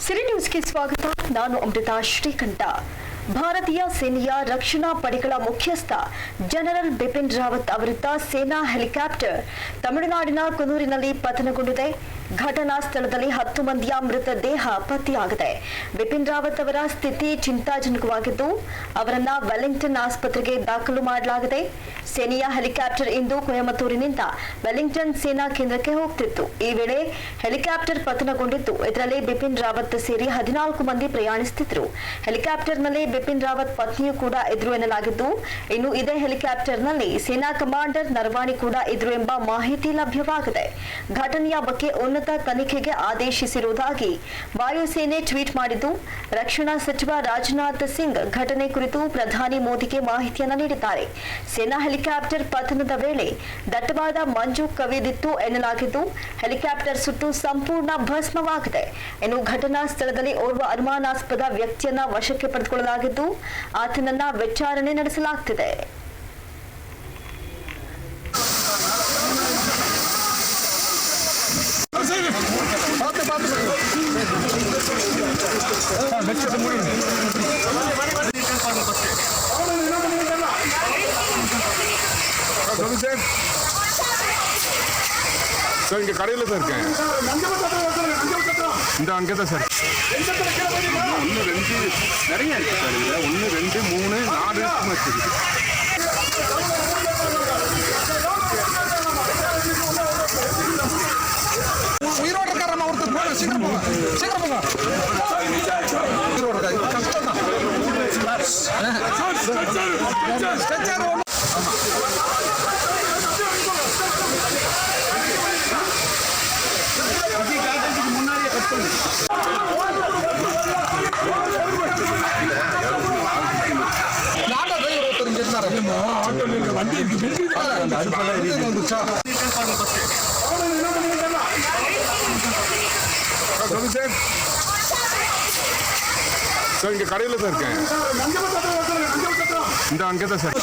ಸಿರಿ ನ್ಯೂಸ್ಗೆ ಸ್ವಾಗತ. ನಾನು ಅಮೃತ ಶ್ರೀಕಂಠ. ಭಾರತೀಯ ಸೇನೆಯ ರಕ್ಷಣಾ ಪಡೆಗಳ ಮುಖ್ಯಸ್ಥ ಜನರಲ್ ಬಿಪಿನ್ ರಾವತ್ ಅವರಿದ್ದ ಸೇನಾ ಹೆಲಿಕಾಪ್ಟರ್ ತಮಿಳುನಾಡಿನ ಕುನೂರಿನಲ್ಲಿ ಪತನಗೊಂಡಿದೆ. ಘಟನಾ ಸ್ಥಳದಲ್ಲಿ 10 ಮಂದಿಯ ಮೃತದೇಹ ಪತ್ತೆಯಾಗಿದೆ. ಬಿಪಿನ್ ರಾವತ್ ಅವರ ಸ್ಥಿತಿ ಚಿಂತಾಜನಕವಾಗಿದ್ದು ಅವರನ್ನ ವೆಲ್ಲಿಂಗ್ಟನ್ ಆಸ್ಪತ್ರೆಗೆ ದಾಖಲು ಮಾಡಲಾಗಿದೆ. ಸೇನೆಯ ಹೆಲಿಕಾಪ್ಟರ್ ಇಂದು ಕೊಯಮತ್ತೂರಿನಿಂದ ವೆಲ್ಲಿಂಗ್ಟನ್ ಸೇನಾ ಕೇಂದ್ರಕ್ಕೆ ಹೋಗುತ್ತಿತ್ತು. ಈ ವೇಳೆ ಹೆಲಿಕಾಪ್ಟರ್ ಪತನಗೊಂಡಿದ್ದು ಇದರಲ್ಲಿ ಬಿಪಿನ್ ರಾವತ್ ಸೇರಿ 14 ಮಂದಿ ಪ್ರಯಾಣಿಸುತ್ತಿದ್ದರು. ಹೆಲಿಕಾಪ್ಟರ್ನಲ್ಲಿ ಬಿಪಿನ್ ರಾವತ್ ಪತ್ನಿಯೂ ಕೂಡ ಇದ್ರು ಎನ್ನಲಾಗಿದ್ದು, ಇನ್ನು ಇದೇ ಹೆಲಿಕಾಪ್ಟರ್ನಲ್ಲಿ ಸೇನಾ ಕಮಾಂಡರ್ ನರವಾಣೆ ಕೂಡ ಇದ್ರು ಎಂಬ ಮಾಹಿತಿ ಲಭ್ಯವಾಗಿದೆ. ಘಟನೆಯ ಬಗ್ಗೆ ಉನ್ನತ ತನಿಖೆಗೆ ಆದೇಶಿಸಿರುವುದಾಗಿ ವಾಯುಸೇನೆ ಟ್ವೀಟ್ ಮಾಡಿದ್ದು, ರಕ್ಷಣಾ ಸಚಿವ ರಾಜನಾಥ್ ಸಿಂಗ್ ಘಟನೆ ಕುರಿತು ಪ್ರಧಾನಿ ಮೋದಿಗೆ ಮಾಹಿತಿಯನ್ನು ನೀಡಿದ್ದಾರೆ. ಸೇನಾ ಹೆಲಿಕಾಪ್ಟರ್ ಪತನದ ವೇಳೆ ದಟ್ಟವಾದ ಮಂಜು ಕವಿದಿತ್ತು ಎನ್ನಲಾಗಿದ್ದು, ಹೆಲಿಕಾಪ್ಟರ್ ಸುಟ್ಟು ಸಂಪೂರ್ಣ ಭಸ್ಮವಾಗಿದೆ. ಇನ್ನು ಘಟನಾ ಸ್ಥಳದಲ್ಲಿ ಓರ್ವ ಅನುಮಾನಾಸ್ಪದ ವ್ಯಕ್ತಿಯನ್ನ ವಶಕ್ಕೆ ಪಡೆದುಕೊಳ್ಳಲಾಗಿದ್ದು ಆತನನ್ನ ವಿಚಾರಣೆ ನಡೆಸಲಾಗುತ್ತಿದೆ. சார் இங்கே கடையில் தான் இருக்கேன். இந்த அங்கே தான் சார். 1 2 நிறைய இருக்கு சார். இதில் 1 2 3 4 இருக்குது. உயிரோட இருக்காரம்மா ஒருத்தர் போங்க, சீக்கிரம் போங்க, சீக்கிரம் போங்க. உயிரோட கஷ்டம் தான். சார் இங்கே கடையில் தான் இருக்கேன். இந்த அங்கே தான் சார்.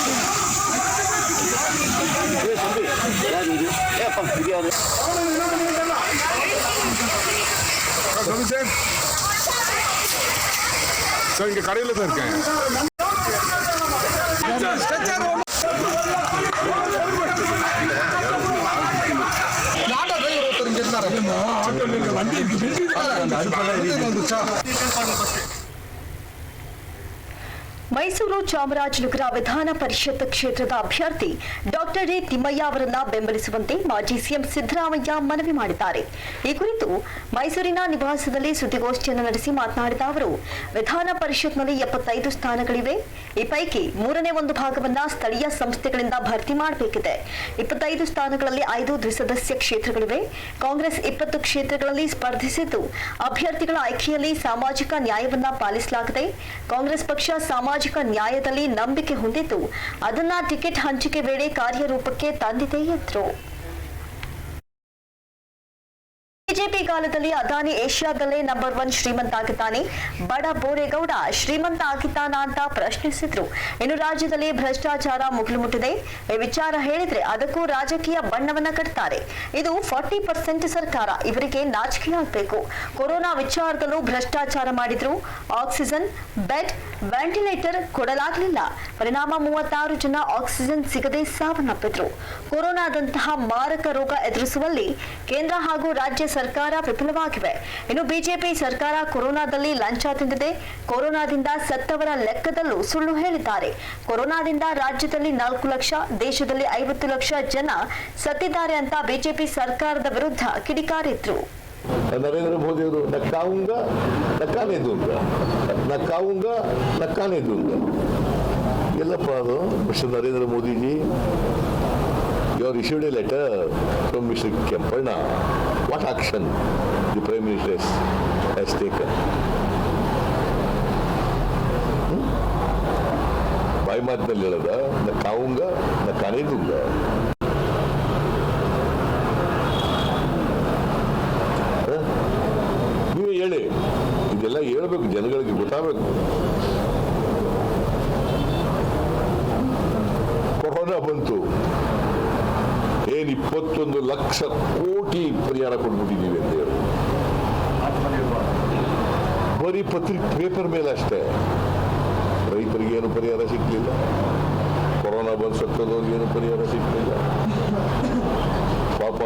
சார் இங்கே கடையில் தான் இருக்கேன். ಮೈಸೂರು ಚಾಮರಾಜನಗರ ವಿಧಾನ ಪರಿಷತ್ ಕ್ಷೇತ್ರದ ಅಭ್ಯರ್ಥಿ ಡಾಕ್ಟರ್ ಎ ತಿಮ್ಮಯ್ಯ ಅವರನ್ನ ಬೆಂಬಲಿಸುವಂತೆ ಮಾಜಿ ಸಿಎಂ ಸಿದ್ದರಾಮಯ್ಯ ಮನವಿ ಮಾಡಿದ್ದಾರೆ. ಈ ಕುರಿತು ಮೈಸೂರಿನ ನಿವಾಸದಲ್ಲಿ ಸುದ್ದಿಗೋಷ್ಠಿಯನ್ನು ನಡೆಸಿ ಮಾತನಾಡಿದ ಅವರು, ವಿಧಾನ ಪರಿಷತ್ನಲ್ಲಿ 75 ಸ್ಥಾನಗಳಿವೆ. ಈ ಪೈಕಿ 3ನೇ 1 ಭಾಗವನ್ನ ಸ್ಥಳೀಯ ಸಂಸ್ಥೆಗಳಿಂದ ಭರ್ತಿ ಮಾಡಬೇಕಿದೆ. 25 ಸ್ಥಾನಗಳಲ್ಲಿ 5 ದ್ವಿಸದಸ್ಯ ಕ್ಷೇತ್ರಗಳಿವೆ. ಕಾಂಗ್ರೆಸ್ 20 ಕ್ಷೇತ್ರಗಳಲ್ಲಿ ಸ್ಪರ್ಧಿಸಿದ್ದು ಅಭ್ಯರ್ಥಿಗಳ ಆಯ್ಕೆಯಲ್ಲಿ ಸಾಮಾಜಿಕ ನ್ಯಾಯವನ್ನ ಪಾಲಿಸಲಾಗಿದೆ. ಕಾಂಗ್ರೆಸ್ ಪಕ್ಷ ಸಾಮಾಜಿಕ ನ್ಯಾಯದಲ್ಲಿ ನಂಬಿಕೆ ಹೊಂದಿದ್ದು ಅದನ್ನ ಟಿಕೆಟ್ ಹಂಚಿಕೆ ವೇಳೆ ಕಾರ್ಯರೂಪಕ್ಕೆ ತಂದಿದೆ ಎಂದರು. ಬಿಜೆಪಿ ಕಾಲದಲ್ಲಿ ಅದಾನಿ ಏಷ್ಯಾದಲ್ಲೇ ನಂಬರ್ 1 ಶ್ರೀಮಂತ ಆಗಿದ್ದಾನೆ, ಬಡ ಬೋರೇಗೌಡ ಶ್ರೀಮಂತ ಆಗಿದ್ದಾನ ಅಂತ ಪ್ರಶ್ನಿಸಿದ್ರು. ಇನ್ನು ರಾಜ್ಯದಲ್ಲಿ ಭ್ರಷ್ಟಾಚಾರ ಮುಗಿಲು ಮುಟ್ಟಿದೆ. ಈ ವಿಚಾರ ಹೇಳಿದ್ರೆ ಅದಕ್ಕೂ ರಾಜಕೀಯ ಬಣ್ಣವನ್ನ ಕಟ್ತಾರೆ. ಇದು 40% ಸರ್ಕಾರ, ಇವರಿಗೆ ನಾಚಿಕೆಯಾಗಬೇಕು. ಕೊರೋನಾ ವಿಚಾರದಲ್ಲೂ ಭ್ರಷ್ಟಾಚಾರ ಮಾಡಿದ್ರು. ಆಕ್ಸಿಜನ್ ಬೆಡ್, ವೆಂಟಿಲೇಟರ್ ಕೊಡಲಾಗಲಿಲ್ಲ. ಪರಿಣಾಮ 36 ಜನ ಆಕ್ಸಿಜನ್ ಸಿಗದೆ ಸಾವನ್ನಪ್ಪಿದ್ರು. ಕೊರೋನಾದಂತಹ ಮಾರಕ ರೋಗ ಎದುರಿಸುವಲ್ಲಿ ಕೇಂದ್ರ ಹಾಗೂ ರಾಜ್ಯ ಸರ್ಕಾರ ವಿಫಲವಾಗಿವೆ. ಇನ್ನು ಬಿಜೆಪಿ ಸರ್ಕಾರ ಕೊರೋನಾದಲ್ಲಿ ಲಂಚ ತಿಂದಿದೆ. ಕೊರೋನಾದಿಂದ ಸತ್ತವರ ಲೆಕ್ಕದಲ್ಲೂ ಸುಳ್ಳು ಹೇಳಿದ್ದಾರೆ. ಕೊರೋನಾದಿಂದ ರಾಜ್ಯದಲ್ಲಿ 4 ಲಕ್ಷ, ದೇಶದಲ್ಲಿ 50 ಲಕ್ಷ ಜನ ಸತ್ತಿದ್ದಾರೆ ಅಂತ ಬಿಜೆಪಿ ಸರ್ಕಾರದ ವಿರುದ್ಧ ಕಿಡಿಕಾರಿದ್ರು. नरेंद्र मोदी न खाऊंगा न खाने दूंगा, न खाऊंगा न खाने दूंगा. ಎಲ್ಲಪ್ಪ ಅದು mister Narendra Modiji, you have issued a letter from Mr. Kempanna. What action the Prime Minister has taken? ಬಾಯಿ ಮಾತಿನಲ್ಲಿ ಹೇಳದ ನ ಕಾವುಂಗ ನ ಕಾನೇ ದುಂಗ. ನೀವೇ ಹೇಳಿ, ಇದೆಲ್ಲ ಹೇಳ್ಬೇಕು, ಜನಗಳಿಗೆ ಗೊತ್ತಾಗಬೇಕು. ಕೊರೋನಾ ಬಂತು, 21 ಲಕ್ಷ ಕೋಟಿ ಪರಿಹಾರ ಕೊಟ್ಬಿಟ್ಟಿದ್ದೀವಿ ಅಂತ ಹೇಳಿ. ಬರೀ ಪೇಪರ್ ಮೇಲೆ ಅಷ್ಟೇ. ರೈತರಿಗೆ ಏನು ಪರಿಹಾರ ಸಿಕ್ಕಲಿಲ್ಲ, ಕೊರೋನಾ ಬಂದು ಸತ್ತೋದವ್ರಿಗೆ ಏನು ಪರಿಹಾರ ಸಿಕ್ಕಲಿಲ್ಲ, ಪಾಪ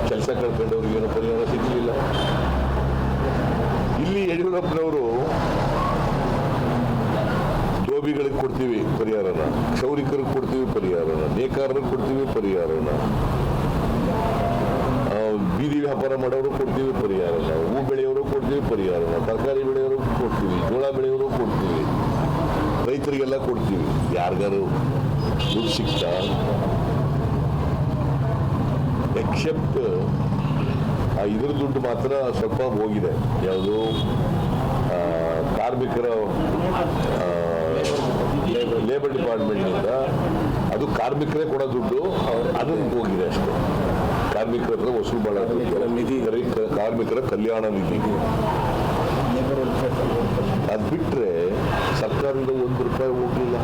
ಕೆಲಸ ಕಳ್ಕೊಂಡವ್ರಿಗೆ ಏನು ಪರಿಹಾರ ಸಿಕ್ಕಲಿಲ್ಲ. ಇಲ್ಲಿ ಯಡಿಯೂರಪ್ಪನವರು ಧೋಬಿಗಳಿಗೆ ಕೊಡ್ತೀವಿ ಪರಿಹಾರನ, ಕ್ಷೌರಿಕರಿಗೆ ಕೊಡ್ತೀವಿ ಪರಿಹಾರನ, ನೇಕಾರರಿಗೆ ಕೊಡ್ತೀವಿ ಪರಿಹಾರನ, ಬೀದಿ ವ್ಯಾಪಾರ ಮಾಡೋರು ಕೊಡ್ತೀವಿ ಪರಿಹಾರನ, ಹೂ ಬೆಳೆಯೋರು ಕೊಡ್ತೀವಿ ಪರಿಹಾರನ, ತರಕಾರಿ ಬೆಳೆಯೋರು ಕೊಡ್ತೀವಿ, ಜೋಳ ಬೆಳೆಯೋರು ಕೊಡ್ತೀವಿ, ರೈತರಿಗೆಲ್ಲ ಕೊಡ್ತೀವಿ. ಯಾರಿಗಾರು ದುಡ್ಡು ಸಿಗ್ತಾ? ಎಕ್ಸೆಪ್ಟ್ ಇದ್ರ ದುಡ್ಡು ಮಾತ್ರ ಸ್ವಲ್ಪ ಹೋಗಿದೆ. ಯಾವುದು ಕಾರ್ಮಿಕರ ಲೇಬರ್ ಡಿಪಾರ್ಟ್ಮೆಂಟ್ನಿಂದ ಅದು ಕಾರ್ಮಿಕರೇ ಕೊಡೋ ದುಡ್ಡು, ಅದನ್ನು ಹೋಗಿದೆ ಅಷ್ಟೇ. ಕಾರ್ಮಿಕರ ಹತ್ರ ವಸೂಲು ಮಾಡೋದು ನಿಧಿ, ಕಾರ್ಮಿಕರ ಕಲ್ಯಾಣ ನಿಧಿ. ಅದು ಬಿಟ್ಟರೆ ಸರ್ಕಾರದಿಂದ ₹1 ಹೋಗಲಿಲ್ಲ.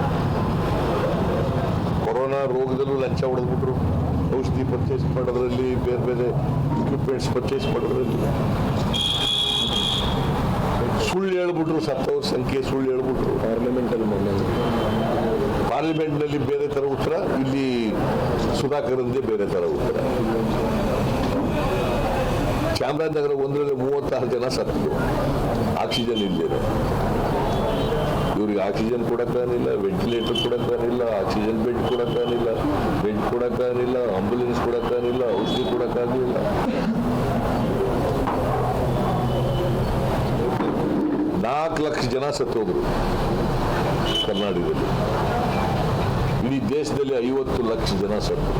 ಕೊರೋನಾ ರೋಗದಲ್ಲೂ ಲಂಚ ಹೊಡೆದ್ಬಿಟ್ರು. ಔಷಧಿ ಪರ್ಚೇಸ್ ಮಾಡೋದ್ರಲ್ಲಿ, ಬೇರೆ ಬೇರೆ ಇಕ್ವಿಪ್ಮೆಂಟ್ಸ್ ಪರ್ಚೇಸ್ ಮಾಡೋದ್ರಲ್ಲಿ ಸುಳ್ಳು ಹೇಳ್ಬಿಟ್ರು. ಸತ್ತವ್ರ ಸಂಖ್ಯೆ ಸುಳ್ಳು ಹೇಳ್ಬಿಟ್ರು. ಪಾರ್ಲಿಮೆಂಟ್ನಲ್ಲಿ ಬೇರೆ ಥರ ಉತ್ತರ, ಇಲ್ಲಿ ಸುಧಾಕರಂದೇ ಬೇರೆ ಥರ ಉತ್ತರ. ಚಾಮರಾಜನಗರ 36 ಜನ ಸತ್ತು, ಆಕ್ಸಿಜನ್ ಇಲ್ಲದೆ. ಇವ್ರಿಗೆ ಆಕ್ಸಿಜನ್ ಕೊಡಕ್ಕಾಗಿಲ್ಲ, ವೆಂಟಿಲೇಟರ್ ಕೊಡಕ್ಕಾಗಿಲ್ಲ, ಆಕ್ಸಿಜನ್ ಬೆಡ್ ಕೊಡಕ್ಕಾಗಿಲ್ಲ, ಬೆಡ್ ಕೊಡಕ್ಕಾಗಿಲ್ಲ, ಆಂಬುಲೆನ್ಸ್ ಕೊಡಕ್ಕಾಗಿಲ್ಲ, ಔಷಧಿ ಕೊಡಕ್ಕಾಗಲಿಲ್ಲ. 4 ಲಕ್ಷ ಜನ ಸತ್ತೋದ್ರು ಕರ್ನಾಟಕದಲ್ಲಿ. ಇಡೀ ದೇಶದಲ್ಲಿ 50 ಲಕ್ಷ ಜನ ಸತ್ತು.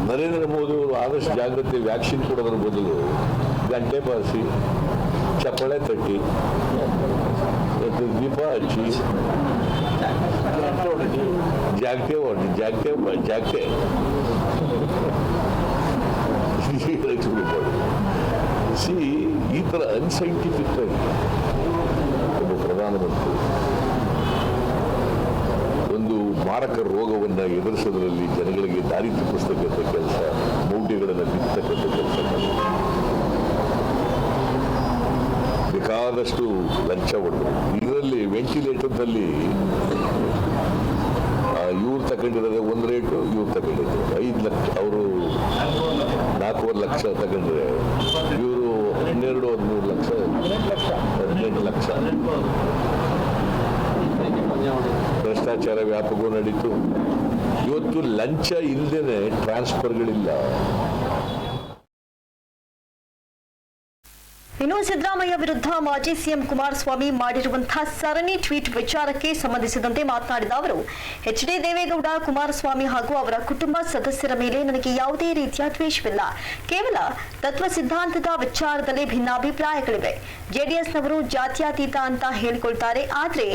ನರೇಂದ್ರ ಮೋದಿ ಅವರು ಆದಷ್ಟು ಜಾಗ್ರತೆ ವ್ಯಾಕ್ಸಿನ್ ಕೊಡೋದ್ರ ಬದಲು ಗಂಟೆ ಬಾರಿಸಿ, ಚಪ್ಪಳೆ ತಟ್ಟಿ, ದೀಪ ಹಚ್ಚಿ, ಜಾಗ್ತೆ ಈ ತರ ಅನ್ಸೈಂಟಿಫಿಕ್ ಆಗಿ ಒಬ್ಬ ಪ್ರಧಾನಮಂತ್ರಿ ಒಂದು ಮಾರಕ ರೋಗವನ್ನು ಎದುರಿಸೋದ್ರಲ್ಲಿ ಜನಗಳಿಗೆ ದಾರಿ ತಪ್ಪಿಸ್ತಕ್ಕಂಥ ಕೆಲಸ, ಮೌಢ್ಯಗಳನ್ನು ಬಿತ್ತಕ್ಕಂಥ ಕೆಲಸ, ಬೇಕಾದಷ್ಟು ಲಂಚ ಹೊಡೆದು. ಇದರಲ್ಲಿ ವೆಂಟಿಲೇಟರ್ನಲ್ಲಿ ಇವ್ರು ತಗೊಂಡಿರೋದೇ ಒಂದು ರೇಟು, ಇವ್ರು ತಗೊಂಡಿದ್ದು 5 ಲಕ್ಷ, ಅವರು 4.5 ಲಕ್ಷ ತಗೊಂಡ್ರೆ ಇವರು 12-13 ಲಕ್ಷ, 18 ಲಕ್ಷ. ಭ್ರಷ್ಟಾಚಾರ ವ್ಯಾಪಕ ನಡೀತು. ಇವತ್ತು ಲಂಚ ಇಲ್ಲದೇನೆ ಟ್ರಾನ್ಸ್ಫರ್ಗಳಿಲ್ಲ. ಇನ್ನು ಸಿದ್ದರಾಮಯ್ಯ ವಿರುದ್ಧ ಮಾಜಿ ಸಿಎಂ ಕುಮಾರಸ್ವಾಮಿ ಮಾಡಿರುವಂತಹ ಸರಣಿ ಟ್ವೀಟ್ ವಿಚಾರಕ್ಕೆ ಸಂಬಂಧಿಸಿದಂತೆ ಮಾತನಾಡಿದ ಅವರು, ಎಚ್.ಡಿ. ದೇವೇಗೌಡ, ಕುಮಾರಸ್ವಾಮಿ ಹಾಗೂ ಅವರ ಕುಟುಂಬ ಸದಸ್ಯರ ಮೇಲೆ ನನಗೆ ಯಾವುದೇ ರೀತಿಯ ದ್ವೇಷವಿಲ್ಲ. ಕೇವಲ ತತ್ವ ಸಿದ್ಧಾಂತದ ವಿಚಾರದಲ್ಲಿ ಭಿನ್ನಾಭಿಪ್ರಾಯಗಳಿವೆ. ಜೆಡಿಎಸ್ನವರು ಜಾತ್ಯತೀತ ಅಂತ ಹೇಳಿಕೊಳ್ತಾರೆ, ಆದ್ರೆ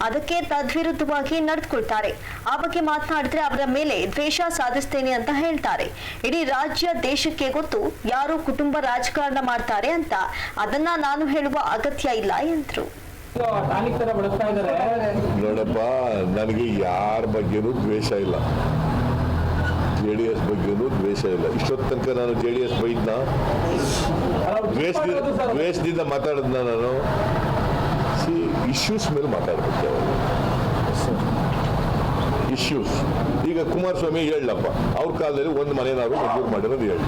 ಅದಕ್ಕೆ ತದ್ವಿರುದ್ಧವಾಗಿ ನಡೆದುಕೊಳ್ತಾರೆ. ಆ ಬಗ್ಗೆ ಮಾತನಾಡಿದ್ರೆ ಅವರ ಮೇಲೆ ದ್ವೇಷ ಸಾಧಿಸ್ತೇನೆ ಅಂತ ಹೇಳ್ತಾರೆ. ಇಡೀ ರಾಜ್ಯ ದೇಶಕ್ಕೆ ಗೊತ್ತು ಯಾರು ಕುಟುಂಬ ರಾಜಕಾರಣ ಮಾಡ್ತಾರೆ ಅಂತ. ಅದನ್ನ ನಾನು ಹೇಳುವ ಅಗತ್ಯ ಇಲ್ಲ ಎಂದ್ರು. ನೋಡಪ್ಪ, ನನಗೆ ಯಾರ ಬಗ್ಗೆನೂ ದ್ವೇಷ ಇಲ್ಲ, JDS ಬಗ್ಗೆನೂ ದ್ವೇಷ ಇಲ್ಲ. ಇಷ್ಟೊತ್ತು ತನಕ ನಾನು JDS ಬೈದ್ನ, ದ್ವೇಷದಿಂದ ಮಾತಾಡಿದ್ನ ನಾನು? ಇಶ್ಯೂಸ್ ಮೇಲೆ ಮಾತಾಡ್ಬೇಕು. ಇಶ್ಯೂಸ್ ಈಗ ಕುಮಾರಸ್ವಾಮಿ ಹೇಳಪ್ಪ, ಅವ್ರ ಕಾಲದಲ್ಲಿ ಒಂದು ಮನೆನಾದ್ರು ಮಂಜೂರು ಮಾಡಿರೋದು ಹೇಳಿ.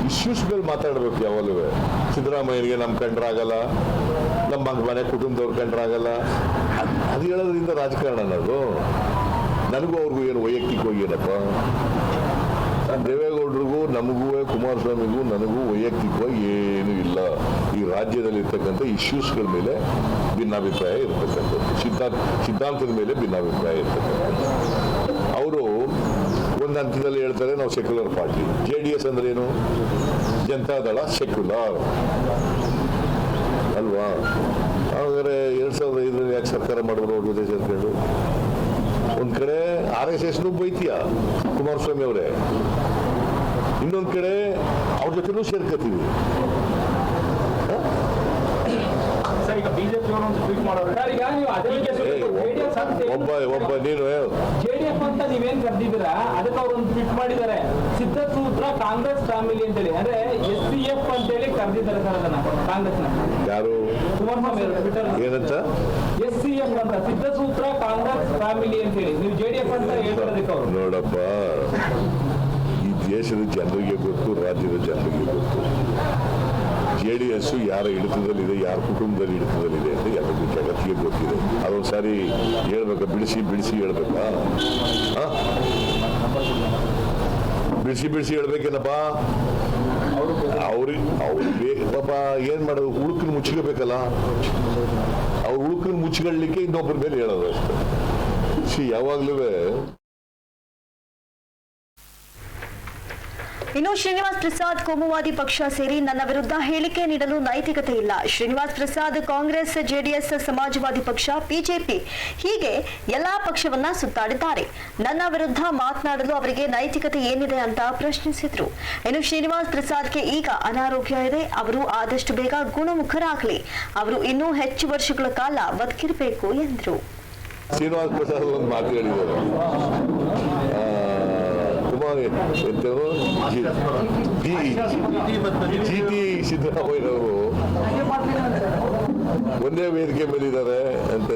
ಇಶ್ಯೂಸ್ ಮೇಲೆ ಮಾತಾಡ್ಬೇಕು ಯಾವಾಗಲೂ. ಸಿದ್ದರಾಮಯ್ಯನಿಗೆ ನಮ್ಮ ಕಂಡ್ರಾಗಲ್ಲ, ನಮ್ಮ ಮನೆ ಕುಟುಂಬದವ್ರ ಕಂಡ್ರಾಗಲ್ಲ, ಅದು ಹೇಳೋದ್ರಿಂದ ರಾಜಕಾರಣ ಅನ್ನೋದು. ನನಗೂ ಅವ್ರಿಗೂ ಏನು ವೈಯಕ್ತಿಕವಾಗಿ ಏನಪ್ಪ, ದೇವೇಗೌಡರಿಗೂ ನಮಗೂ, ಕುಮಾರಸ್ವಾಮಿಗೂ ನನಗೂ ವೈಯಕ್ತಿಕವಾಗಿ ಏನೂ ಇಲ್ಲ. ಈ ರಾಜ್ಯದಲ್ಲಿ ಇರ್ತಕ್ಕಂಥ ಇಶ್ಯೂಸ್ಗಳ ಮೇಲೆ ಭಿನ್ನಾಭಿಪ್ರಾಯ ಇರ್ತಕ್ಕಂಥದ್ದು, ಸಿದ್ಧಾಂತದ ಮೇಲೆ ಭಿನ್ನಾಭಿಪ್ರಾಯ ಇರ್ತಕ್ಕಂಥದ್ದು. ಅವರು ಒಂದು ಹಂತದಲ್ಲಿ ಹೇಳ್ತಾರೆ ನಾವು ಸೆಕ್ಯುಲರ್ ಪಾರ್ಟಿ. JDS ಅಂದ್ರೇನು? ಜನತಾದಳ ಸೆಕ್ಯುಲರ್ ಅಲ್ವಾ? ಹಾಗಾದ್ರೆ 2005 ಯಾಕೆ ಸರ್ಕಾರ ಮಾಡಿದ್ರು ಅವ್ರ ಜೊತೆ ಸೇರ್ಕೊಂಡು? ಒಂದ್ ಕಡೆ RSSನೂ ಬೈತೀಯ ಕುಮಾರಸ್ವಾಮಿ ಅವರೇ, ಇನ್ನೊಂದ್ ಕಡೆ ಅವ್ರ ಜೊತೆನೂ ಸೇರ್ಕತೀವಿ. ಒಬ್ಬ ನೀನು ಜೆಡಿಎಫ್ ಅಂತ ನೀವೇನ್ ಕರೆದಿದ್ದೀರಾ ಅದಕ್ಕೆ ಅವ್ರೊಂದು ಟ್ವೀಟ್ ಮಾಡಿದ್ದಾರೆ, ಸಿದ್ಧಸೂತ್ರ ಕಾಂಗ್ರೆಸ್ ಫ್ಯಾಮಿಲಿ ಅಂತೇಳಿ, ಅಂದ್ರೆ SCF ಅಂತೇಳಿ ಕರೆದಿದ್ದಾರೆ ಸರ್ ಅದನ್ನ ಕಾಂಗ್ರೆಸ್ನ. ಯಾರು? ಕುಮಾರಸ್ವಾಮಿ ಟ್ವಿಟರ್ ಏನಂತ SCF ಅಂತ, ಸಿದ್ಧಸೂತ್ರ ಕಾಂಗ್ರೆಸ್ ಫ್ಯಾಮಿಲಿ ಅಂತೇಳಿ. ನೀವು JDF ಅಂತ ಹೇಳ್ತಿರೋದಕ್ಕೆ ಅವರು. ನೋಡಪ್ಪ, ಈ ದೇಶದ ಜನರಿಗೆ ಗೊತ್ತು, ರಾಜ್ಯದ ಜನರಿಗೆ ಗೊತ್ತು. JDS ಯಾರ ಹಿಡಿತದಲ್ಲಿದೆ, ಯಾರ ಕುಟುಂಬದಲ್ಲಿ ಹಿಡಿತದಲ್ಲಿದೆ ಅಂತ ಎಲ್ಲರಿಗೂ ಜಗತ್ತಿಗೆ ಗೊತ್ತಿದೆ. ಅದೊಂದು ಸಾರಿ ಹೇಳ್ಬೇಕಾ? ಬಿಡಿಸಿ ಹೇಳ್ಬೇಕಾ? ಬಿಡಿಸಿ ಹೇಳ್ಬೇಕೇನಪ್ಪ? ಅವ್ರಿಗೆ ಪಾಪ ಏನ್ ಮಾಡೋದು, ಉಳುಕನ್ನು ಮುಚ್ಕೋಬೇಕಲ್ಲ. ಅವ್ರು ಉಳುಕನ್ನು ಮುಚ್ಕೊಳ್ಳಿಕ್ಕೆ ಇನ್ನೊಬ್ಬರ ಮೇಲೆ ಹೇಳೋದು ಅಷ್ಟೇ. ಯಾವಾಗ್ಲೂ ಇನ್ನು ಶ್ರೀನಿವಾಸ್ ಪ್ರಸಾದ್ ಕೋಮುವಾದಿ ಪಕ್ಷ ಸೇರಿ ನನ್ನ ವಿರುದ್ಧ ಹೇಳಿಕೆ ನೀಡಲು ನೈತಿಕತೆ ಇಲ್ಲ. ಶ್ರೀನಿವಾಸ್ ಪ್ರಸಾದ್ ಕಾಂಗ್ರೆಸ್, JDS, ಸಮಾಜವಾದಿ ಪಕ್ಷ, BJP ಹೀಗೆ ಎಲ್ಲಾ ಪಕ್ಷವನ್ನ ಸುತ್ತಾಡಿದ್ದಾರೆ. ನನ್ನ ವಿರುದ್ಧ ಮಾತನಾಡಲು ಅವರಿಗೆ ನೈತಿಕತೆ ಏನಿದೆ ಅಂತ ಪ್ರಶ್ನಿಸಿದ್ರು. ಇನ್ನು ಶ್ರೀನಿವಾಸ್ ಪ್ರಸಾದ್ಗೆ ಈಗ ಅನಾರೋಗ್ಯ ಇದೆ. ಅವರು ಆದಷ್ಟು ಬೇಗ ಗುಣಮುಖರಾಗಲಿ. ಅವರು ಇನ್ನೂ ಹೆಚ್ಚು ವರ್ಷಗಳ ಕಾಲ ಬದುಕಿರಬೇಕು ಎಂದರು. ಶ್ರೀನಿವಾಸ್ ಪ್ರಸಾದ್ ಒಂದು ಮಾತು ಹೇಳಿದ್ದಾರೆ, GT ಸಿದ್ದರಾಮಯ್ಯನವರು ಒಂದೇ ವೇದಿಕೆ ಮೇಲಿದ್ದಾರೆ ಅಂತ.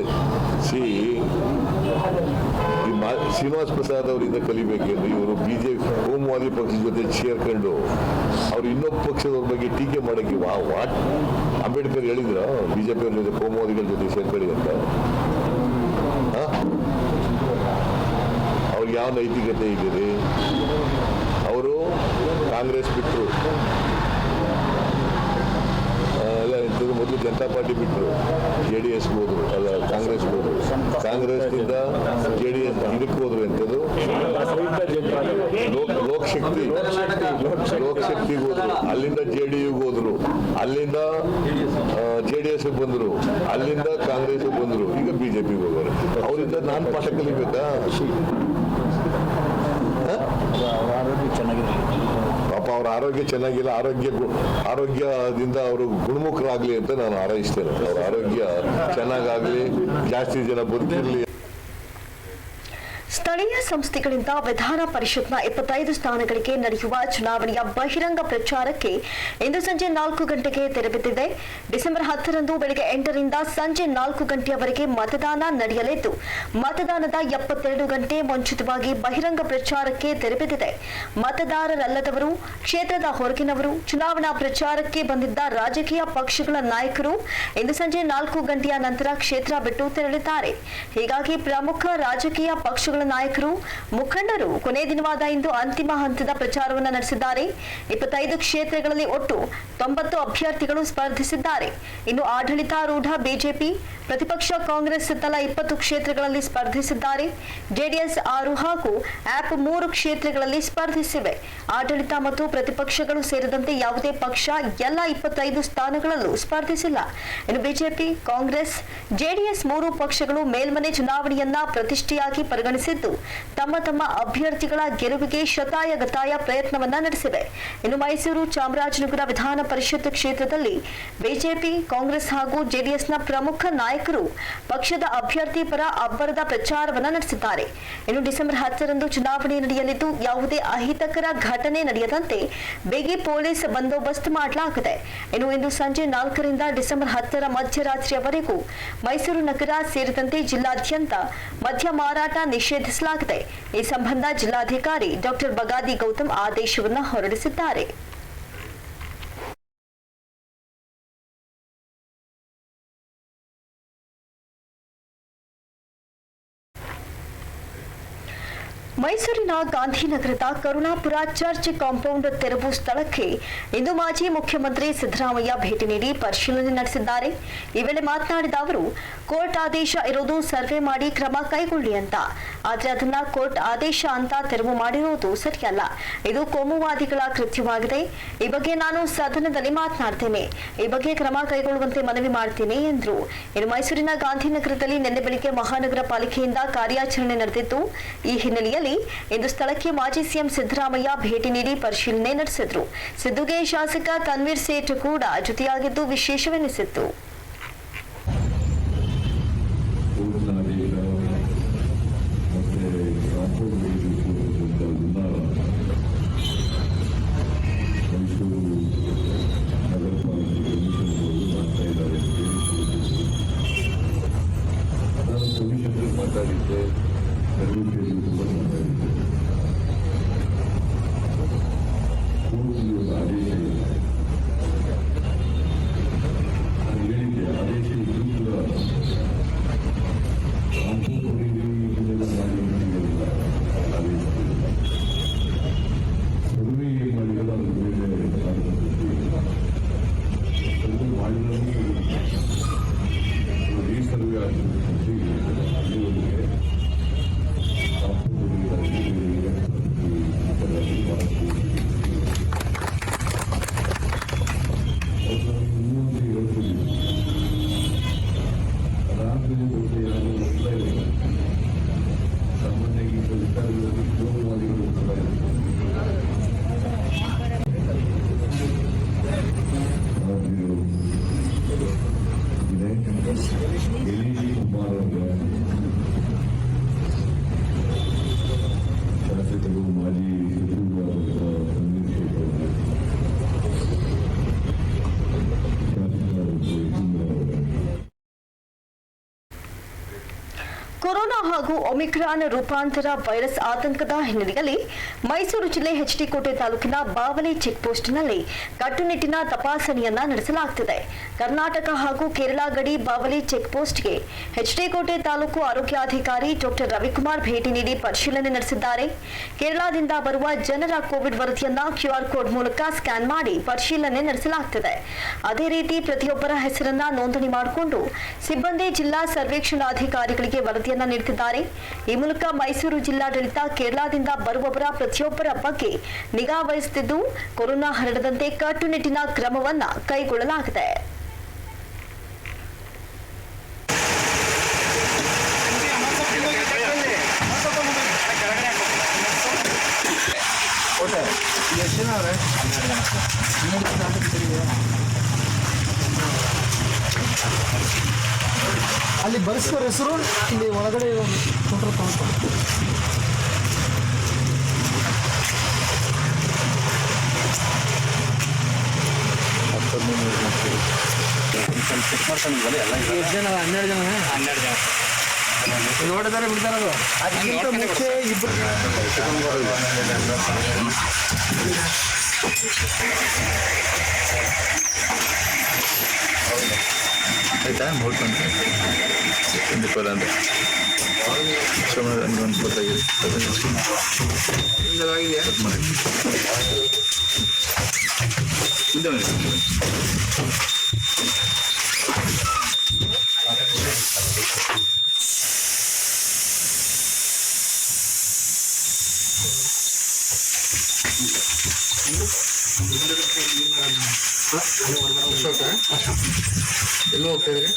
ಶ್ರೀನಿವಾಸ್ ಪ್ರಸಾದ್ ಅವರಿಂದ ಕಲಿಬೇಕೆಂದು ಇವರು BJP ಕೋಮುವಾದಿ ಪಕ್ಷದ ಜೊತೆ ಸೇರ್ಕೊಂಡು ಅವ್ರು ಇನ್ನೊಬ್ಬ ಪಕ್ಷದವ್ರ ಬಗ್ಗೆ ಟೀಕೆ ಮಾಡಕ್ಕೆ ವಾಟ್ ಅಂಬೇಡ್ಕರ್ ಹೇಳಿದ್ರ BJP ಅವ್ರ ಜೊತೆ ಕೋಮುವಾದಿಗಳ ಜೊತೆ ಸೇರ್ಕೊಳ್ಳಿ ಅಂತ. ಅವ್ರಿಗೆ ಯಾವ ನೈತಿಕತೆ ಇದೆ? ಅವರು ಕಾಂಗ್ರೆಸ್ ಬಿಟ್ಟರು, ಎಲ್ಲ ಇಂಥದ್ದು ಮೊದಲು ಜನತಾ ಪಾರ್ಟಿ ಬಿಟ್ಟರು, JDS ಹೋದ್ರು, ಅಲ್ಲ ಕಾಂಗ್ರೆಸ್ ಹೋದ್ರು, ಕಾಂಗ್ರೆಸ್ನಿಂದ JDS ಇದಕ್ಕೆ ಹೋದ್ರು. ಎಂಥದ್ದು ಲೋಕಶಕ್ತಿಗೆ ಹೋದ್ರು, ಅಲ್ಲಿಂದ JDUಗೆ ಹೋದ್ರು, ಅಲ್ಲಿಂದ JDS ಬಂದ್ರು, ಅಲ್ಲಿಂದ ಕಾಂಗ್ರೆಸ್ ಬಂದ್ರು, ಈಗ BJPಗೆ ಹೋಗೋರು. ಅವರಿಂದ ನಾನು ಪಾಠ ಕಲಿಬೇಕಾ? ಪಾಪ ಅವ್ರ ಆರೋಗ್ಯ ಚೆನ್ನಾಗಿಲ್ಲ, ಆರೋಗ್ಯದಿಂದ ಅವರು ಗುಣಮುಖರಾಗ್ಲಿ ಅಂತ ನಾನು ಹಾರೈಸ್ತೇನೆ. ಅವ್ರ ಆರೋಗ್ಯ ಚೆನ್ನಾಗಾಗ್ಲಿ, ಜಾಸ್ತಿ ಜನ ಬದುಕಿರ್ಲಿ. ಸ್ಥಳೀಯ ಸಂಸ್ಥೆಗಳಿಂದ ವಿಧಾನ ಪರಿಷತ್ನ 25 ಸ್ಥಾನಗಳಿಗೆ ನಡೆಯುವ ಚುನಾವಣೆಯ ಬಹಿರಂಗ ಪ್ರಚಾರಕ್ಕೆ ಇಂದು ಸಂಜೆ 4 ಗಂಟೆಗೆ ತೆರೆಬಿದ್ದಿದೆ. ಡಿಸೆಂಬರ್ 10ರಂದು ಬೆಳಗ್ಗೆ 8ರಿಂದ ಸಂಜೆ 4 ಗಂಟೆಯವರೆಗೆ ಮತದಾನ ನಡೆಯಲಿದ್ದು, ಮತದಾನದ 72 ಗಂಟೆ ಮುಂಚಿತವಾಗಿ ಬಹಿರಂಗ ಪ್ರಚಾರಕ್ಕೆ ತೆರೆಬಿದ್ದಿದೆ. ಮತದಾರರಲ್ಲದವರು, ಕ್ಷೇತ್ರದ ಹೊರಗಿನವರು, ಚುನಾವಣಾ ಪ್ರಚಾರಕ್ಕೆ ಬಂದಿದ್ದ ರಾಜಕೀಯ ಪಕ್ಷಗಳ ನಾಯಕರು ಇಂದು ಸಂಜೆ 4 ಗಂಟೆಯ ನಂತರ ಕ್ಷೇತ್ರ ಬಿಟ್ಟು ತೆರಳಿದ್ದಾರೆ. ಹೀಗಾಗಿ ಪ್ರಮುಖ ರಾಜಕೀಯ ಪಕ್ಷಗಳ ನಾಯಕರು, ಮುಖಂಡರು ಕೊನೆ ದಿನವಾದ ಇಂದು ಅಂತಿಮ ಹಂತದ ಪ್ರಚಾರವನ್ನು ನಡೆಸಿದ್ದಾರೆ. 25 ಕ್ಷೇತ್ರಗಳಲ್ಲಿ ಒಟ್ಟು 90 ಅಭ್ಯರ್ಥಿಗಳು ಸ್ಪರ್ಧಿಸಿದ್ದಾರೆ. ಇನ್ನು ಆಡಳಿತಾರೂಢ BJP, ಪ್ರತಿಪಕ್ಷ ಕಾಂಗ್ರೆಸ್ ತಲಾ 20 ಕ್ಷೇತ್ರಗಳಲ್ಲಿ ಸ್ಪರ್ಧಿಸಿದ್ದಾರೆ. JDS 6 ಹಾಗೂ AP 3 ಕ್ಷೇತ್ರಗಳಲ್ಲಿ ಸ್ಪರ್ಧಿಸಿವೆ. ಆಡಳಿತ ಮತ್ತು ಪ್ರತಿಪಕ್ಷಗಳು ಸೇರಿದಂತೆ ಯಾವುದೇ ಪಕ್ಷ ಎಲ್ಲ 25 ಸ್ಥಾನಗಳಲ್ಲೂ ಸ್ಪರ್ಧಿಸಿಲ್ಲ. ಇನ್ನು BJP, ಕಾಂಗ್ರೆಸ್, JDS 3 ಪಕ್ಷಗಳು ಮೇಲ್ಮನೆ ಚುನಾವಣೆಯನ್ನ ಪ್ರತಿಷ್ಠೆಯಾಗಿ ಪರಿಗಣಿಸಿದ್ದು, ತಮ್ಮ ತಮ್ಮ ಅಭ್ಯರ್ಥಿಗಳ ಗೆಲುವಿಗೆ ಶತಾಯಗತಾಯ ಪ್ರಯತ್ನವನ್ನ ನಡೆಸಿವೆ. ಇನ್ನು ಮೈಸೂರು, ಚಾಮರಾಜನಗರ ವಿಧಾನ ಪರಿಷತ್ ಕ್ಷೇತ್ರದಲ್ಲಿ BJP, ಕಾಂಗ್ರೆಸ್ ಹಾಗೂ JDSನ ಪ್ರಮುಖ ನಾಯಕರು ಪಕ್ಷದ ಅಭ್ಯರ್ಥಿ ಪರ ಅಬ್ಬರದ ಪ್ರಚಾರವನ್ನ ನಡೆಸಿದ್ದಾರೆ. ಇನ್ನು ಡಿಸೆಂಬರ್ 10ರಂದು ಚುನಾವಣೆ ನಡೆಯಲಿದ್ದು, ಯಾವುದೇ ಅಹಿತಕರ ಘಟನೆ ನಡೆಯದಂತೆ ಬಿಗಿ ಪೊಲೀಸ್ ಬಂದೋಬಸ್ತ್ ಮಾಡಲಾಗಿದೆ. ಇನ್ನು ಇಂದು ಸಂಜೆ 4ರಿಂದ ಡಿಸೆಂಬರ್ 10ರ ಮಧ್ಯರಾತ್ರಿಯವರೆಗೂ ಮೈಸೂರು ನಗರ ಸೇರಿದಂತೆ ಜಿಲ್ಲಾದ್ಯಂತ ಮದ್ಯ ಮಾರಾಟ ನಿಷೇಧಿಸಲಾಗಿದೆ. ಈ ಸಂಬಂಧ ಜಿಲ್ಲಾಧಿಕಾರಿ ಡಾಕ್ಟರ್ ಬಗಾದಿ ಗೌತಮ್ ಆದೇಶವನ್ನು ಹೊರಡಿಸಿದ್ದಾರೆ. ಮೈಸೂರಿನ ಗಾಂಧಿನಗರದ ಕರುಣಾಪುರ ಚರ್ಚ್ ಕಾಂಪೌಂಡ್ ತೆರವು ಸ್ಥಳಕ್ಕೆ ಇಂದು ಮಾಜಿ ಮುಖ್ಯಮಂತ್ರಿ ಸಿದ್ದರಾಮಯ್ಯ ಭೇಟಿ ನೀಡಿ ಪರಿಶೀಲನೆ ನಡೆಸಿದ್ದಾರೆ. ಈ ವೇಳೆ ಮಾತನಾಡಿದ ಅವರು, ಕೋರ್ಟ್ ಆದೇಶ ಇರೋದು ಸರ್ವೆ ಮಾಡಿ ಕ್ರಮ ಕೈಗೊಳ್ಳಿ ಅಂತ. ಆದ್ರೆ ಅದನ್ನ ಕೋರ್ಟ್ ಆದೇಶ ಅಂತ ತೆರವು ಮಾಡಿರೋದು ಸರಿಯಲ್ಲ. ಇದು ಕೋಮುವಾದಿಗಳ ಕೃತ್ಯವಾಗಿದೆ. ಈ ಬಗ್ಗೆ ನಾನು ಸದನದಲ್ಲಿ ಮಾತನಾಡ್ತೇನೆ. ಈ ಬಗ್ಗೆ ಕ್ರಮ ಕೈಗೊಳ್ಳುವಂತೆ ಮನವಿ ಮಾಡ್ತೇನೆ ಎಂದರು. ಇನ್ನು ಮೈಸೂರಿನ ಗಾಂಧಿನಗರದಲ್ಲಿ ನಿನ್ನೆ ಬೆಳಿಗ್ಗೆ ಮಹಾನಗರ ಪಾಲಿಕೆಯಿಂದ ಕಾರ್ಯಾಚರಣೆ ನಡೆದಿತ್ತು. ಈ ಹಿನ್ನೆಲೆಯಲ್ಲಿ ಇಂದು ಸ್ಥಳಕ್ಕೆ ಮಾಜಿ ಸಿಎಂ ಸಿದ್ದರಾಮಯ್ಯ ಭೇಟಿ ನೀಡಿ ಪರಿಶೀಲನೆ ನಡೆಸಿದ್ರು. ಸಿದ್ದುಗೆ ಶಾಸಕ ತನ್ವೀರ್ ಸೇಠ್ ಕೂಡ ಜೊತೆಯಾಗಿದ್ದು ವಿಶೇಷವೆನಿಸಿತ್ತು. ಮಾತಾಡಿದ್ದೆ, ಸರ್ವಿಸಲ್ಲಿ ತುಂಬ ಮಾತಾಡಿದ್ದೆ. ಕೋರ್ಟ್ಗೆ ಒಂದು ಆದೇಶ ಇದೆ. ನಾನು ಹೇಳಿದ್ದೆ, ಆದೇಶ ಇದ್ರೂ ಕೂಡ ಸರ್ವೆ ಏನು ಮಾಡಿರೋದು ಅದು ಬೇರೆ ಸರ್ವೆ ಶಾಸಕರು ಮಾಜಿ ಕೊರೋನಾ ಹಾಗೂ ಒಮಿಕ್ರಾನ್ ರೂಪಾಂತರ ವೈರಸ್ ಆತಂಕದ ಹಿನ್ನೆಲೆಯಲ್ಲಿ ಮೈಸೂರು ಜಿಲ್ಲೆ ಎಚ್ಡಿ ಕೋಟೆ ತಾಲೂಕಿನ ಬಾವಲಿ ಚೆಕ್ಪೋಸ್ಟ್ನಲ್ಲಿ ಕಟ್ಟುನಿಟ್ಟಿನ ತಪಾಸಣೆಯನ್ನ ನಡೆಸಲಾಗುತ್ತಿದೆ. ಕರ್ನಾಟಕ ಹಾಗೂ ಕೇರಳ ಗಡಿ ಬಾವಲಿ ಚೆಕ್ಪೋಸ್ಟ್ಗೆ ಎಚ್ಡಿ ಕೋಟೆ ತಾಲೂಕು ಆರೋಗ್ಯಾಧಿಕಾರಿ ಡಾಕ್ಟರ್ ರವಿಕುಮಾರ್ ಭೇಟಿ ನೀಡಿ ಪರಿಶೀಲನೆ ನಡೆಸಿದ್ದಾರೆ. ಕೇರಳದಿಂದ ಬರುವ ಜನರ ಕೋವಿಡ್ ವರದಿಯನ್ನ ಕ್ಯೂಆರ್ ಕೋಡ್ ಮೂಲಕ ಸ್ಕ್ಯಾನ್ ಮಾಡಿ ಪರಿಶೀಲನೆ ನಡೆಸಲಾಗುತ್ತಿದೆ. ಅದೇ ರೀತಿ ಪ್ರತಿಯೊಬ್ಬರ ಹೆಸರನ್ನ ನೋಂದಣಿ ಮಾಡಿಕೊಂಡು ಸಿಬ್ಬಂದಿ ಜಿಲ್ಲಾ ಸರ್ವೇಕ್ಷಣಾಧಿಕಾರಿಗಳಿಗೆ ವರದಿಯನ್ನು ನೀಡುತ್ತಿದ್ದಾರೆ. ಈ ಮೂಲಕ ಮೈಸೂರು ಜಿಲ್ಲಾಡಳಿತ ಕೇರಳದಿಂದ ಬರುವವರ ಪ್ರತಿಯೊಬ್ಬರ ಬಗ್ಗೆ ನಿಗಾ ವಹಿಸುತ್ತಿದ್ದು ಕೊರೋನಾ ಹರಡದಂತೆ ಕಟ್ಟುನಿಟ್ಟಿನ ಕ್ರಮವನ್ನ ಕೈಗೊಳ್ಳಲಾಗಿದೆ. ಅಲ್ಲಿ ಬರೆಸೋರ ಹೆಸರು ಇಲ್ಲಿ ಒಳಗಡೆ ಫೋಟೋ ತಗೊಂಡು ನೋಡಿದಾರೆ ಬಿಡ್ತಾರದು ಅದಕ್ಕಿಂತ ಮುಂಚೆ ಇಬ್ಬರು ಆಯ್ತಾ ನೋಡ್ಕೊಂಡು ಇಂದಿಪ್ಪಲ್ಲ ಅಂದರೆ ಒಂದು ಗೊತ್ತಾಗಿದೆ ಎಲ್ಲೋ ಹೋಗ್ತಾ ಇದ್ರೆ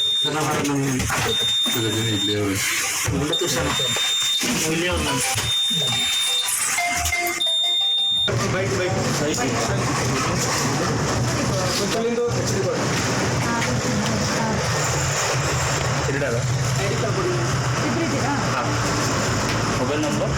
ಮೊಬೈಲ್ ನಂಬರ್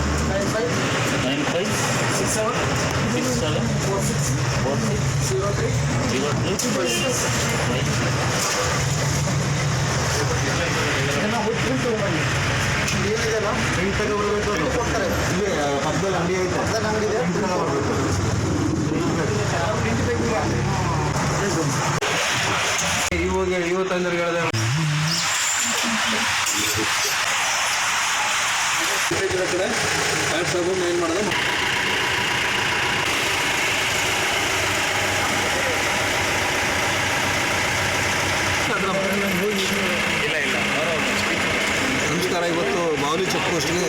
ಹಬ್ಬದಲ್ಲಿ ಅಂಗಡಿ ಐತೆ ಅಂಗಡಿ ಇದೆ ಇವಾಗ ಇವತ್ತಂದ್ರೆ ಹೇಳಿದೆ ಏನು ಮಾಡೋದು ನಮಸ್ಕಾರ. ಇವತ್ತು ಬಾವಲಿ ಚೆಕ್ ಪೋಸ್ಟ್ಗೆ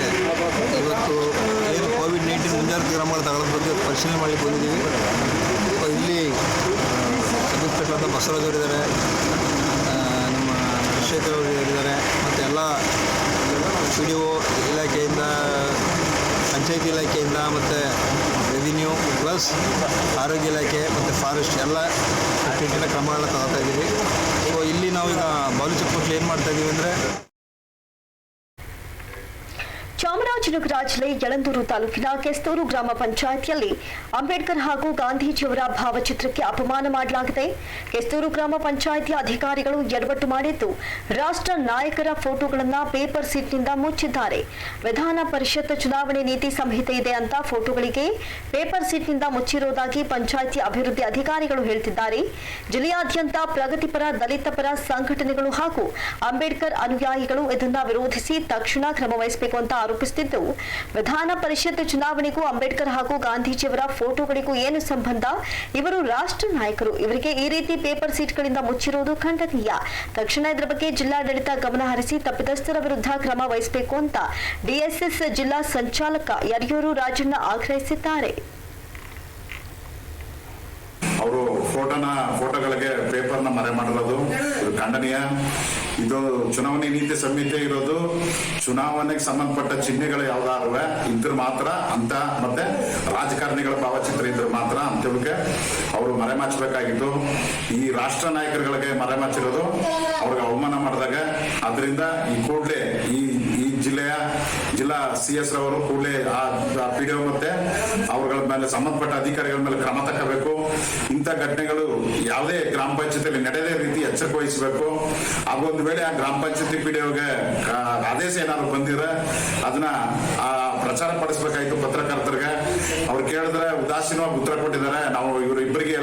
ಇವತ್ತು ಏನು ಕೋವಿಡ್-19 ಮುಂಜಾಗ್ರತಾ ಕ್ರಮಗಳು ತಗೊಳ್ಳೋದ್ರ ಬಗ್ಗೆ ಪರಿಶೀಲನೆ ಮಾಡಲಿಕ್ಕೆ ಬಂದಿದ್ದೀವಿ. ಇಲ್ಲಿ ಸಬ್ ಇನ್ಸ್ಪೆಕ್ಟರ್ ಬಸವರಾಜ್ ಅವರಿದ್ದಾರೆ, ನಮ್ಮ ರಾಜಶೇಖರ್ ಅವರು ಇದ್ದಾರೆ, ಮತ್ತು ಎಲ್ಲ PDO ಇಲಾಖೆಯಿಂದ, ಪಂಚಾಯತ್ ಇಲಾಖೆಯಿಂದ, ಮತ್ತು ರೆವಿನ್ಯೂ ಪ್ಲಸ್ ಆರೋಗ್ಯ ಇಲಾಖೆ ಮತ್ತು ಫಾರೆಸ್ಟ್ ಎಲ್ಲ ಕಟ್ಟುನಿಟ್ಟಿನ ಕ್ರಮಗಳನ್ನ ತಗೋತಾ ಇದ್ದೀವಿ. ಸೊ ಇಲ್ಲಿ ನಾವೀಗ ಬಾವಲಿ ಚೆಕ್ ಪೋಸ್ಟ್ ಏನು ಮಾಡ್ತಾ ಇದ್ದೀವಿ ಅಂದರೆ ಚಾಮರಾಜನಗರ ಜಿಲ್ಲೆ ಯಳಂದೂರು ತಾಲೂಕಿನ ಕೆಸ್ತೂರು ಗ್ರಾಮ ಪಂಚಾಯಿತಿಯಲ್ಲಿ ಅಂಬೇಡ್ಕರ್ ಹಾಗೂ ಗಾಂಧೀಜಿಯವರ ಭಾವಚಿತ್ರಕ್ಕೆ ಅಪಮಾನ ಮಾಡಲಾಗಿದೆ. ಕೆಸ್ತೂರು ಗ್ರಾಮ ಪಂಚಾಯಿತಿಯ ಅಧಿಕಾರಿಗಳು ಎಡವಟ್ಟು ಮಾಡಿದ್ದು ರಾಷ್ಟ್ರ ನಾಯಕರ ಫೋಟೋಗಳನ್ನು ಪೇಪರ್ ಸೀಟ್ನಿಂದ ಮುಚ್ಚಿದ್ದಾರೆ. ವಿಧಾನ ಪರಿಷತ್ ಚುನಾವಣೆ ನೀತಿ ಸಂಹಿತೆ ಇದೆ ಅಂತ ಫೋಟೋಗಳಿಗೆ ಪೇಪರ್ ಸೀಟ್ನಿಂದ ಮುಚ್ಚಿರುವುದಾಗಿ ಪಂಚಾಯಿತಿ ಅಭಿವೃದ್ಧಿ ಅಧಿಕಾರಿಗಳು ಹೇಳ್ತಿದ್ದಾರೆ. ಜಿಲ್ಲೆಯಾದ್ಯಂತ ಪ್ರಗತಿಪರ ದಲಿತ ಪರ ಸಂಘಟನೆಗಳು ಹಾಗೂ ಅಂಬೇಡ್ಕರ್ ಅನುಯಾಯಿಗಳು ಇದನ್ನ ವಿರೋಧಿಸಿ ತಕ್ಷಣ ಕ್ರಮ ವಹಿಸಬೇಕು ಅಂತ ಆರೋಪಿಸುತ್ತಿದ್ದು, ವಿಧಾನ ಪರಿಷತ್ ಚುನಾವಣೆಗೂ ಅಂಬೇಡ್ಕರ್ ಹಾಗೂ ಗಾಂಧೀಜಿಯವರ ಫೋಟೋಗಳಿಗೂ ಏನು ಸಂಬಂಧ? ಇವರು ರಾಷ್ಟ್ರ ನಾಯಕರು, ಇವರಿಗೆ ಈ ರೀತಿ ಪೇಪರ್ ಸೀಟ್ಗಳಿಂದ ಮುಚ್ಚಿರುವುದು ಖಂಡನೀಯ. ತಕ್ಷಣ ಇದರ ಬಗ್ಗೆ ಜಿಲ್ಲಾಡಳಿತ ಗಮನ ಹರಿಸಿ ತಪ್ಪಿತಸ್ಥರ ವಿರುದ್ಧ ಕ್ರಮ ವಹಿಸಬೇಕು ಅಂತ ಡಿಎಸ್ಎಸ್ ಜಿಲ್ಲಾ ಸಂಚಾಲಕ ಯರಿಯೂರು ರಾಜಣ್ಣ ಆಗ್ರಹಿಸಿದ್ದಾರೆ. ಅವರು ಫೋಟೋಗಳಿಗೆ ಪೇಪರ್ನ ಮರೆ ಮಾಡಿರೋದು ಇದು ಖಂಡನೀಯ. ಇದು ಚುನಾವಣೆ ನೀತಿ ಸಂಹಿತೆ ಇರೋದು ಚುನಾವಣೆಗೆ ಸಂಬಂಧಪಟ್ಟ ಚಿಹ್ನೆಗಳು ಯಾವ್ದಾರು ಇದ್ರ ಮಾತ್ರ ಅಂತ, ಮತ್ತೆ ರಾಜಕಾರಣಿಗಳ ಭಾವಚಿತ್ರ ಇದ್ರ ಮಾತ್ರ ಅಂತೇಳಿಕೆ ಅವರು ಮರೆಮಾಚಬೇಕಾಗಿತ್ತು. ಈ ರಾಷ್ಟ್ರ ನಾಯಕರುಗಳಿಗೆ ಮರೆಮಾಚಿರೋದು ಅವ್ರಿಗೆ ಅವಮಾನ ಮಾಡಿದಾಗ, ಅದರಿಂದ ಈ ಕೂಡಲೇ ಈ ಜಿಲ್ಲಾ CS ರವರು ಕೂಡಲೇ ಆ PDO ಮತ್ತೆ ಅವರುಗಳ ಮೇಲೆ ಸಂಬಂಧಪಟ್ಟ ಅಧಿಕಾರಿಗಳ ಮೇಲೆ ಕ್ರಮ ತಗೋಬೇಕು. ಇಂಥ ಘಟನೆಗಳು ಯಾವುದೇ ಗ್ರಾಮ ಪಂಚಾಯತಿಯಲ್ಲಿ ನಡೆಯದೇ ರೀತಿ ಎಚ್ಚರಿಕೆ ವಹಿಸಬೇಕು. ಹಾಗೂ ಒಂದು ವೇಳೆ ಆ ಗ್ರಾಮ ಪಂಚಾಯತಿ PDOಗೆ ಆದೇಶ ಏನಾದ್ರು ಬಂದಿದ್ರೆ ಅದನ್ನ ಪ್ರಚಾರ ಪಡಿಸಬೇಕಾಯ್ತು ಪತ್ರಕರ್ತರಿಗೆ. ಅವ್ರು ಕೇಳಿದ್ರೆ ಉದಾಸೀನವಾಗಿ ಉತ್ತರ ಕೊಟ್ಟಿದ್ದಾರೆ. ನಾವು ಇವರು ಇಬ್ಬರಿಗೆ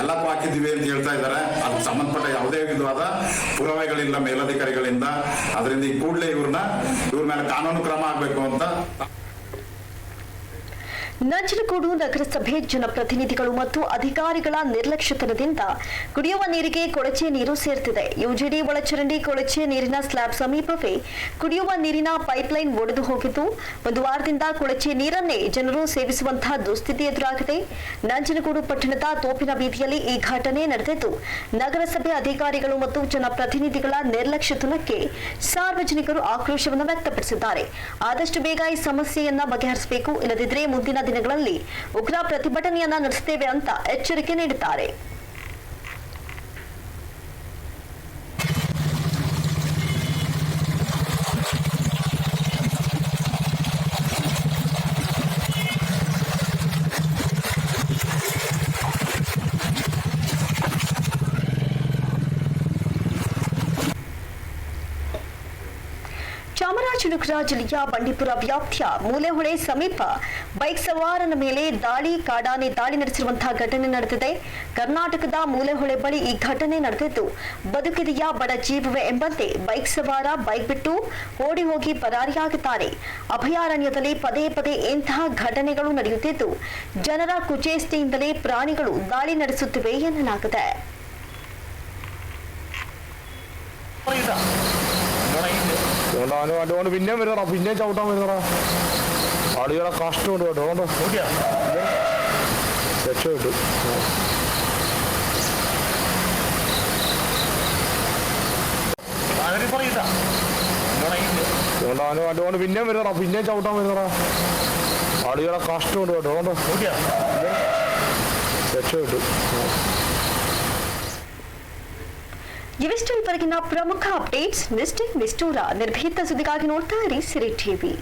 ಎಲ್ಲಕ್ಕೂ ಹಾಕಿದ್ದೀವಿ ಅಂತ ಹೇಳ್ತಾ ಇದ್ದಾರೆ. ಅದಕ್ಕೆ ಸಂಬಂಧಪಟ್ಟ ಯಾವುದೇ ವಿಧವಾದ ಪುರಾವೆಗಳಿಲ್ಲ ಮೇಲಧಿಕಾರಿಗಳಿಂದ. ಅದರಿಂದ ಈ ಕೂಡಲೇ ಇವ್ರ ಮೇಲೆ ಕಾನೂನು ಕ್ರಮ ಆಗಬೇಕು ಅಂತ. ನಂಜನಗೂಡು ನಗರಸಭೆ ಜನಪ್ರತಿನಿಧಿಗಳು ಮತ್ತು ಅಧಿಕಾರಿಗಳ ನಿರ್ಲಕ್ಷ್ಯತನದಿಂದ ಕುಡಿಯುವ ನೀರಿಗೆ ಕೊಳಚೆ ನೀರು ಸೇರ್ತಿದೆ. ಯುಜಿಡಿ ಒಳಚರಂಡಿ ಕೊಳಚೆ ನೀರಿನ ಸ್ಲ್ಯಾಬ್ ಸಮೀಪವೇ ಕುಡಿಯುವ ನೀರಿನ ಪೈಪ್ಲೈನ್ ಒಡೆದು ಹೋಗಿದ್ದು, ಒಂದು ವಾರದಿಂದ ಕೊಳಚೆ ನೀರನ್ನೇ ಜನರು ಸೇವಿಸುವಂತಹ ದುಸ್ಥಿತಿ ಎದುರಾಗಿದೆ. ನಂಜನಗೂಡು ಪಟ್ಟಣದ ತೋಪಿನ ಬೀದಿಯಲ್ಲಿ ಈ ಘಟನೆ ನಡೆದಿದ್ದು, ನಗರಸಭೆ ಅಧಿಕಾರಿಗಳು ಮತ್ತು ಜನಪ್ರತಿನಿಧಿಗಳ ನಿರ್ಲಕ್ಷ್ಯತನಕ್ಕೆ ಸಾರ್ವಜನಿಕರು ಆಕ್ರೋಶವನ್ನು ವ್ಯಕ್ತಪಡಿಸಿದ್ದಾರೆ. ಆದಷ್ಟು ಬೇಗ ಈ ಸಮಸ್ಯೆಯನ್ನ ಬಗೆಹರಿಸಬೇಕು, ಇಲ್ಲದಿದ್ದರೆ ಮುಂದಿನ ದಿನಗಳಲ್ಲಿ ಉಗ್ರ ಪ್ರತಿಭಟನೆಯನ್ನ ನಡೆಸುತ್ತೇವೆ ಅಂತ ಎಚ್ಚರಿಕೆ ನೀಡಿದ್ದಾರೆ. ಚಾಮರಾಜನಗರ ಜಿಲ್ಲೆಯ ಬಂಡೀಪುರ ವ್ಯಾಪ್ತಿಯ ಮೂಲೆಹೊಳೆ ಸಮೀಪ ಬೈಕ್ ಸವಾರನ ಮೇಲೆ ಕಾಡಾನೆ ದಾಳಿ ನಡೆಸಿರುವಂತಹ ಘಟನೆ ನಡೆದಿದೆ. ಕರ್ನಾಟಕದ ಮೂಲೆಹೊಳೆ ಬಳಿ ಈ ಘಟನೆ ನಡೆದಿದ್ದು, ಬದುಕಿದೆಯಾ ಬಡ ಜೀವವೇ ಎಂಬಂತೆ ಬೈಕ್ ಸವಾರ ಬೈಕ್ ಬಿಟ್ಟು ಓಡಿ ಹೋಗಿ ಪರಾರಿಯಾಗಿದ್ದಾರೆ. ಅಭಯಾರಣ್ಯದಲ್ಲಿ ಪದೇ ಪದೇ ಇಂತಹ ಘಟನೆಗಳು ನಡೆಯುತ್ತಿದ್ದು, ಜನರ ಕುಚೇಷ್ಟೆಯಿಂದಲೇ ಪ್ರಾಣಿಗಳು ದಾಳಿ ನಡೆಸುತ್ತಿವೆ ಎನ್ನಲಾಗಿದೆ. അതുകൊണ്ട് പിന്നെയും വരുന്നടാ, പിന്നെയും ചവിട്ടാൻ വരുന്നടാ. ആളുകളെ കഷ്ടമുണ്ട് കേട്ടോ. അതുകൊണ്ട് രക്ഷപ്പെട്ടു. അതുകൊണ്ട് പിന്നെയും വരുന്നടാ, പിന്നെയും ചവിട്ടാൻ വരുന്നടാ. ആളുകളെ കഷ്ടമുണ്ട് കേട്ടോ. അതുകൊണ്ട് രക്ഷപ്പെട്ടു. ಇವಿಷ್ಟು ಇವರೆಗಿನ ಪ್ರಮುಖ ಅಪ್ಡೇಟ್ಸ್. ನಿಷ್ಠೆ ನಿಷ್ಠೂರ ನಿರ್ಭೀತ ಸುದ್ದಿಗಾಗಿ ನೋಡ್ತಾ ಇರಿ ಸಿರಿ ಟಿವಿ.